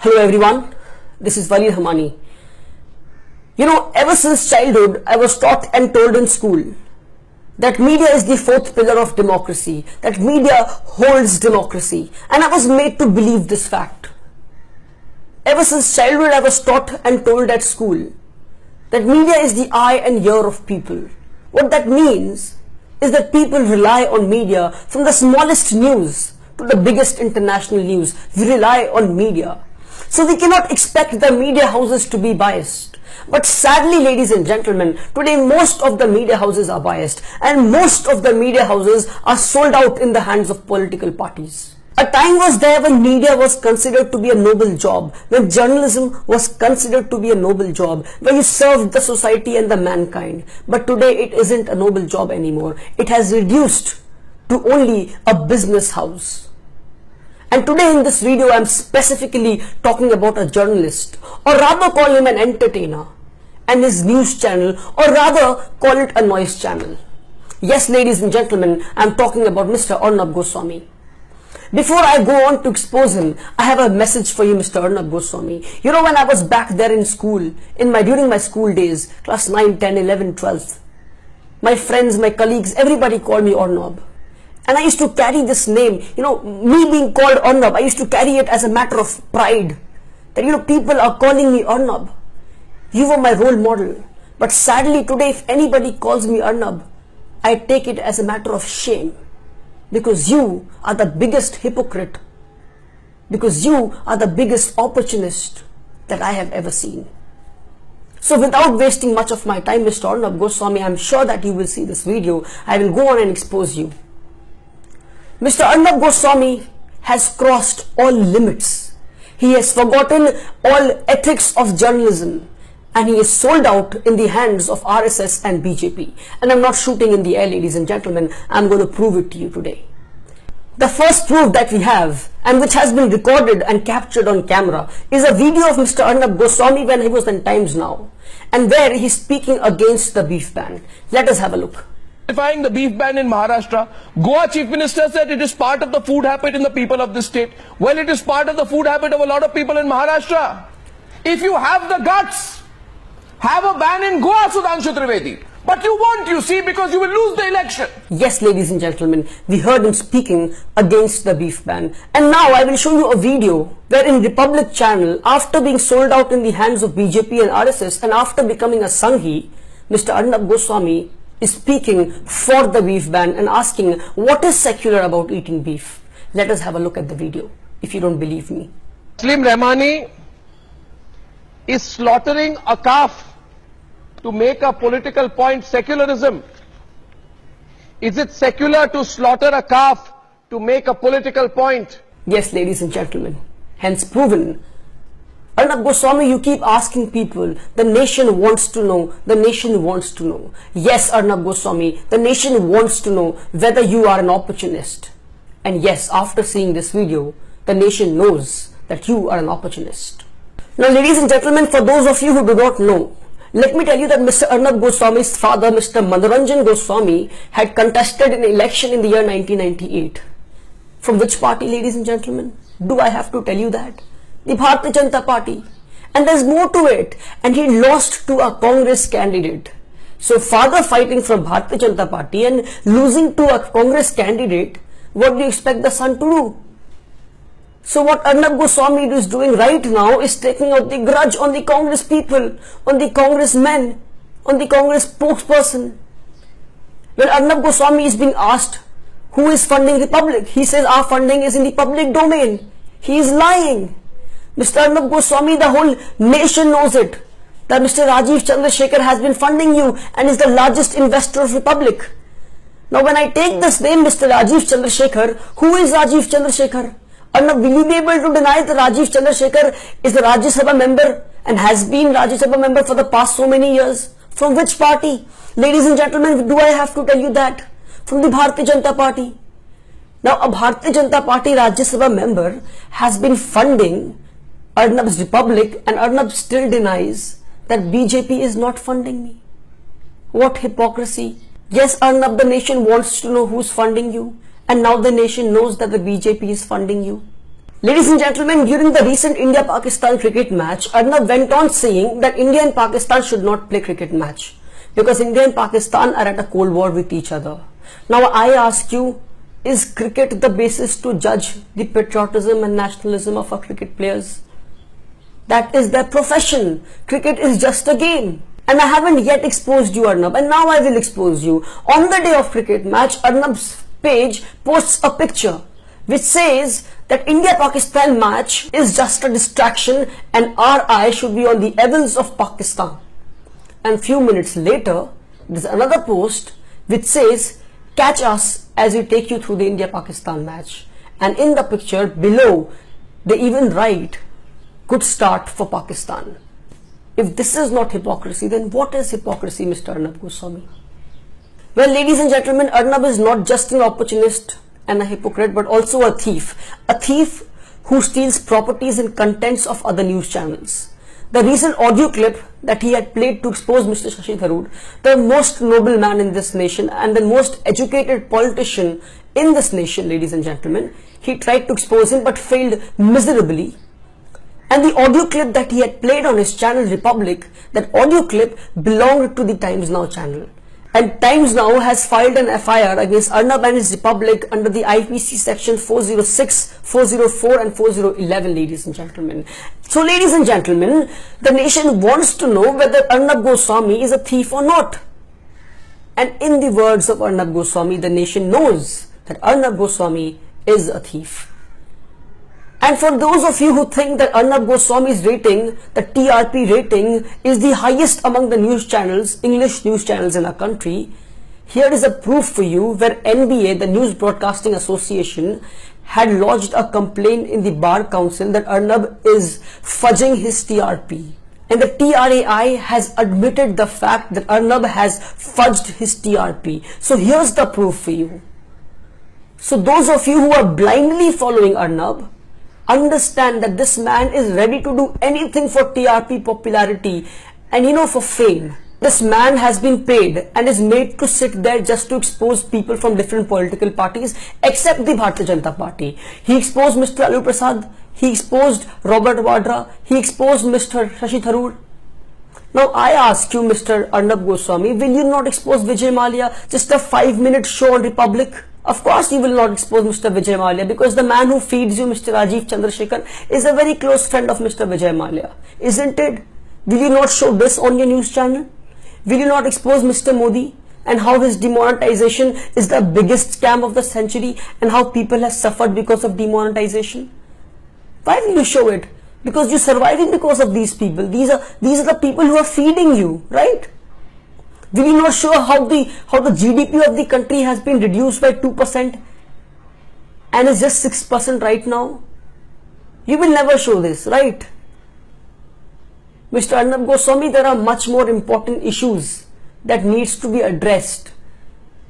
Hello everyone, this is Wali Hamani. Ever since childhood, I was taught and told in school that media is the fourth pillar of democracy, that media holds democracy, and I was made to believe this fact. Ever since childhood, I was taught and told at school that media is the eye and ear of people. What that means is that people rely on media from the smallest news to the biggest international news. We rely on media. So we cannot expect the media houses to be biased. But sadly, ladies and gentlemen, today most of the media houses are biased, and most of the media houses are sold out in the hands of political parties. A time was there when media was considered to be a noble job, when journalism was considered to be a noble job, where you served the society and the mankind. But today it isn't a noble job anymore. It has reduced to only a business house. And today in this video, I am specifically talking about a journalist, or rather call him an entertainer, and his news channel, or rather call it a noise channel. Yes, ladies and gentlemen, I am talking about Mr. Arnab Goswami. Before I go on to expose him, I have a message for you, Mr. Arnab Goswami. When I was back there in school, during my school days, class 9, 10, 11, 12, my friends, my colleagues, everybody called me Arnab. And I used to carry this name, me being called Arnab, I used to carry it as a matter of pride. That, people are calling me Arnab. You were my role model. But sadly today, if anybody calls me Arnab, I take it as a matter of shame. Because you are the biggest hypocrite. Because you are the biggest opportunist that I have ever seen. So without wasting much of my time, Mr. Arnab Goswami, I am sure that you will see this video. I will go on and expose you. Mr. Arnab Goswami has crossed all limits. He has forgotten all ethics of journalism, and he is sold out in the hands of RSS and BJP. And I'm not shooting in the air, ladies and gentlemen. I'm going to prove it to you today. The first proof that we have, and which has been recorded and captured on camera, is a video of Mr. Arnab Goswami when he was in Times Now, and where he's speaking against the beef ban. Let us have a look. The beef ban in Maharashtra. Goa Chief Minister said it is part of the food habit in the people of the state. Well, it is part of the food habit of a lot of people in Maharashtra. If you have the guts, have a ban in Goa, Sudhanshu Trivedi. But you won't, you see, because you will lose the election. Yes, ladies and gentlemen, we heard him speaking against the beef ban. And now I will show you a video where in Republic channel, after being sold out in the hands of BJP and RSS, and after becoming a Sanghi, Mr. Arnab Goswami is speaking for the beef ban and asking what is secular about eating beef. Let us have a look at the video, if you don't believe me. Muslim Rahmani is slaughtering a calf to make a political point. Secularism. Is it secular to slaughter a calf to make a political point? Yes, ladies and gentlemen, hence proven. Arnab Goswami, you keep asking people, the nation wants to know, the nation wants to know. Yes, Arnab Goswami, the nation wants to know whether you are an opportunist. And yes, after seeing this video, the nation knows that you are an opportunist. Now, ladies and gentlemen, for those of you who do not know, let me tell you that Mr. Arnab Goswami's father, Mr. Manoranjan Goswami, had contested an election in the year 1998. From which party, ladies and gentlemen? Do I have to tell you that? The Bharatiya Janata Party. And there's more to it. And he lost to a Congress candidate. So father fighting from Bharatiya Janata Party and losing to a Congress candidate, what do you expect the son to do? So what Arnab Goswami is doing right now is taking out the grudge on the Congress people, on the Congress men, on the Congress spokesperson. When Arnab Goswami is being asked who is funding Republic, he says our funding is in the public domain. He is lying. Mr. Arnab Goswami, the whole nation knows it, that Mr. Rajiv Chandrasekhar has been funding you and is the largest investor of Republic. Now when I take this name, Mr. Rajiv Chandrasekhar, who is Rajiv Chandrasekhar? Arnab, will you be able to deny that Rajiv Chandrasekhar is the Rajya Sabha member and has been Rajya Sabha member for the past so many years? From which party? Ladies and gentlemen, do I have to tell you that? From the Bharatiya Janata Party. Now a Bharatiya Janata Party Rajya Sabha member has been funding Arnab's Republic, and Arnab still denies that BJP is not funding me. What hypocrisy. Yes, Arnab, the nation wants to know who's funding you, and now the nation knows that the BJP is funding you. Ladies and gentlemen, during the recent India-Pakistan cricket match, Arnab went on saying that India and Pakistan should not play cricket match because India and Pakistan are at a cold war with each other. Now I ask you, is cricket the basis to judge the patriotism and nationalism of our cricket players? That is their profession. Cricket is just a game. And I haven't yet exposed you, Arnab, and now I will expose you. On the day of cricket match, Arnab's page posts a picture which says that India-Pakistan match is just a distraction and our eye should be on the evils of Pakistan. And few minutes later, there's another post which says, catch us as we take you through the India-Pakistan match. And in the picture below, they even write, good start for Pakistan. If this is not hypocrisy, then what is hypocrisy, Mr. Arnab Goswami? Well, ladies and gentlemen, Arnab is not just an opportunist and a hypocrite, but also a thief who steals properties and contents of other news channels. The recent audio clip that he had played to expose Mr. Shashi Tharoor, the most noble man in this nation and the most educated politician in this nation, ladies and gentlemen, he tried to expose him but failed miserably. And the audio clip that he had played on his channel Republic, that audio clip belonged to the Times Now channel. And Times Now has filed an FIR against Arnab and his Republic under the IPC section 406, 404 and 4011, ladies and gentlemen. So ladies and gentlemen, the nation wants to know whether Arnab Goswami is a thief or not. And in the words of Arnab Goswami, the nation knows that Arnab Goswami is a thief. And for those of you who think that Arnab Goswami's rating, the TRP rating, is the highest among the news channels, English news channels in our country, here is a proof for you where NBA, the News Broadcasting Association, had lodged a complaint in the Bar Council that Arnab is fudging his TRP. And the TRAI has admitted the fact that Arnab has fudged his TRP. So here's the proof for you. So those of you who are blindly following Arnab, understand that this man is ready to do anything for TRP popularity and for fame. This man has been paid and is made to sit there just to expose people from different political parties except the Bharatiya Janata Party. He exposed Mr. Lalu Prasad, he exposed Robert Vadra, he exposed Mr. Shashi Tharoor. Now I ask you, Mr. Arnab Goswami, will you not expose Vijay Mallya, just a 5-minute show on Republic? Of course you will not expose Mr. Vijay Mallya because the man who feeds you, Mr. Rajiv Chandrasekhar, is a very close friend of Mr. Vijay Mallya, isn't it? Will you not show this on your news channel? Will you not expose Mr. Modi and how his demonetization is the biggest scam of the century and how people have suffered because of demonetization? Why will you show it? Because you're surviving because of these people. These are the people who are feeding you, right? Will you not show how the GDP of the country has been reduced by 2% and is just 6% right now? You will never show this, right? Mr. Arnab Goswami, there are much more important issues that needs to be addressed.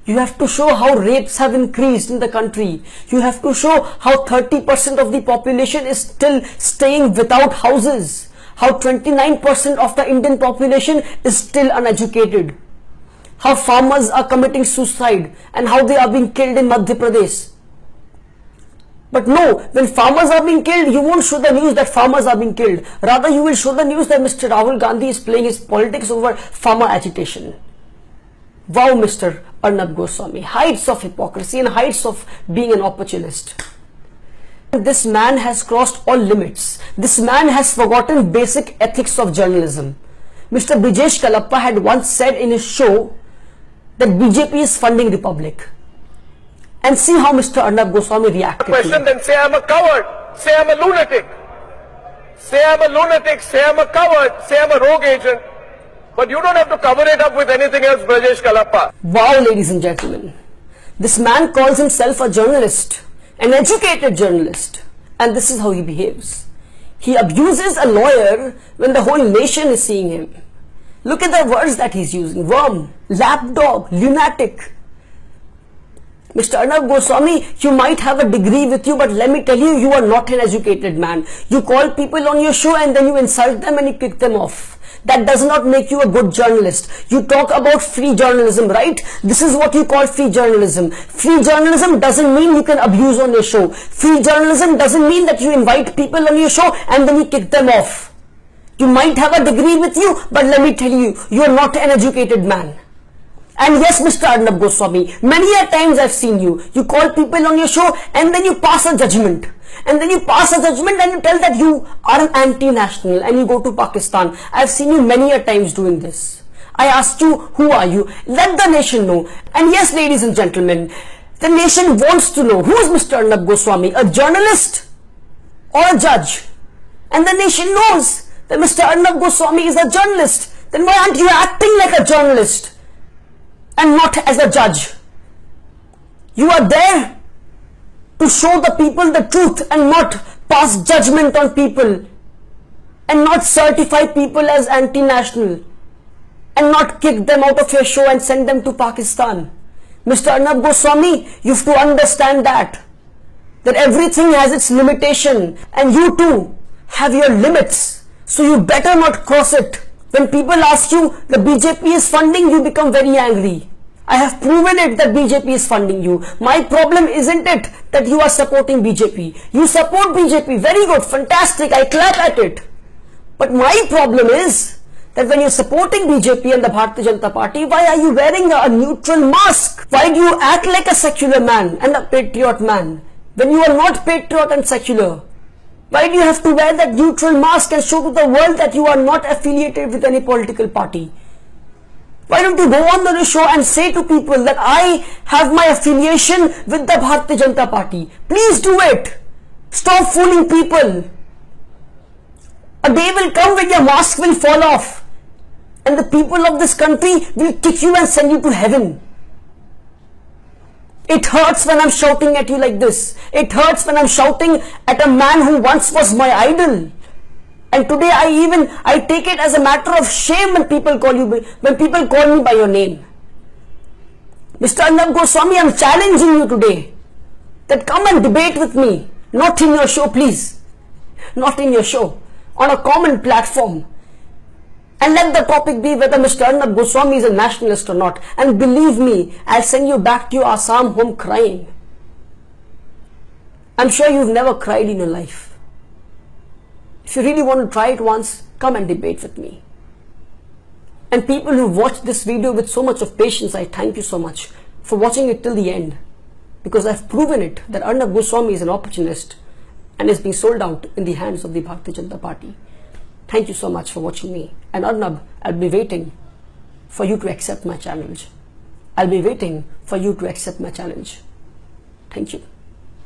You have to show how rapes have increased in the country. You have to show how 30% of the population is still staying without houses. How 29% of the Indian population is still uneducated. How farmers are committing suicide and how they are being killed in Madhya Pradesh. But no, when farmers are being killed, you won't show the news that farmers are being killed. Rather, you will show the news that Mr. Rahul Gandhi is playing his politics over farmer agitation. Wow, Mr. Arnab Goswami, heights of hypocrisy and heights of being an opportunist. This man has crossed all limits. This man has forgotten basic ethics of journalism. Mr. Brijesh Kalappa had once said in his show that BJP is funding Republic. And see how Mr. Arnab Goswami reacted. Question, then say I'm a coward, say I'm a lunatic, say I'm a lunatic, say I'm a coward, say I'm a rogue agent. But you don't have to cover it up with anything else, Brijesh Kalappa. Wow, ladies and gentlemen. This man calls himself a journalist, an educated journalist. And this is how he behaves. He abuses a lawyer when the whole nation is seeing him. Look at the words that he's using. Worm, lapdog, lunatic. Mr. Arnab Goswami, you might have a degree with you, but let me tell you, you are not an educated man. You call people on your show and then you insult them and you kick them off. that does not make you a good journalist. You talk about free journalism, right? This is what you call free journalism. Free journalism doesn't mean you can abuse on your show. Free journalism doesn't mean that you invite people on your show and then you kick them off. You might have a degree with you, but let me tell you, you are not an educated man. And yes, Mr. Arnab Goswami, many a times I've seen you. You call people on your show and then you pass a judgment. And then you pass a judgment and you tell that you are an anti-national and you go to Pakistan. I've seen you many a times doing this. I asked you, who are you? Let the nation know. And yes, ladies and gentlemen, the nation wants to know, who is Mr. Arnab Goswami, a journalist or a judge? And the nation knows that Mr. Arnab Goswami is a journalist. Then why aren't you acting like a journalist and not as a judge? You are there to show the people the truth and not pass judgment on people and not certify people as anti-national and not kick them out of your show and send them to Pakistan. Mr. Arnab Goswami, you have to understand that everything has its limitation and you too have your limits. So you better not cross it. When people ask you the BJP is funding, you become very angry. I have proven it that BJP is funding you. My problem isn't it that you are supporting BJP. You support BJP, very good, fantastic, I clap at it. But my problem is that when you're supporting BJP and the Bharatiya Janata Party, why are you wearing a neutral mask? Why do you act like a secular man and a patriot man when you are not patriot and secular? Why do you have to wear that neutral mask and show to the world that you are not affiliated with any political party? Why don't you go on the show and say to people that I have my affiliation with the Bharatiya Janata Party? Please do it. Stop fooling people. A day will come when your mask will fall off and the people of this country will kick you and send you to heaven. It hurts when I'm shouting at you like this. It hurts when I'm shouting at a man who once was my idol. And today I take it as a matter of shame when people call me by your name. Mr. Arnab Goswami, I'm challenging you today that come and debate with me. Not in your show, please. Not in your show. On a common platform. And let the topic be whether Mr. Arnab Goswami is a nationalist or not. And believe me, I'll send you back to your Assam home crying. I'm sure you've never cried in your life. If you really want to try it once, come and debate with me. And people who watched this video with so much of patience, I thank you so much for watching it till the end. Because I've proven it that Arnab Goswami is an opportunist and is being sold out in the hands of the Bharatiya Janata Party. Thank you so much for watching me. And Arnab, I'll be waiting for you to accept my challenge. I'll be waiting for you to accept my challenge. Thank you.